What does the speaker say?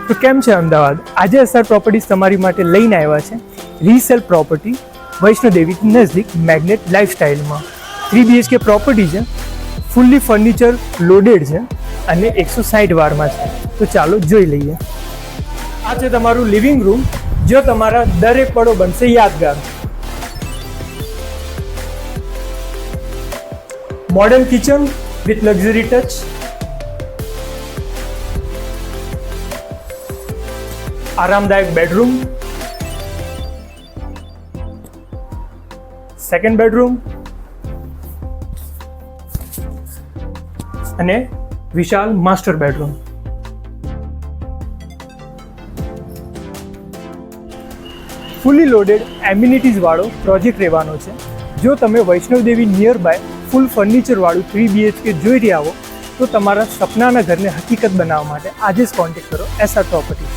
તો કેમ છે અમદાવાદ? આજે એસઆર પ્રોપર્ટીઝ તમારી માટે લઈને આવ્યા છે રીસેલ પ્રોપર્ટી વૈષ્ણોદેવી નજદીક મેગ્નેટ લાઇફસ્ટાઇલમાં 3 BHK પ્રોપર્ટી છે, ફૂલ્લી ફર્નિચર લોડેડ છે અને 160 વારમાં છે. તો ચાલો જોઈ લઈએ. આ છે તમારું લિવિંગ રૂમ, જો તમારા દરેક પળો બનશે યાદગાર. Modern kitchen with luxury touch, આરામદાયક બેડરૂમ, સેકન્ડ બેડરૂમ અને વિશાળ master bedroom. Fully loaded amenities વાળો પ્રોજેક્ટ રહેવાનો છે. જો તમે Vaishnodevi near by full furniture વાળું 3 BHK જોઈ રહ્યા હો તો તમારા સપનાના ઘરને હકીકત બનાવવા માટે આજે જ કોન્ટેક્ટ કરો એસઆર પ્રોપર્ટી.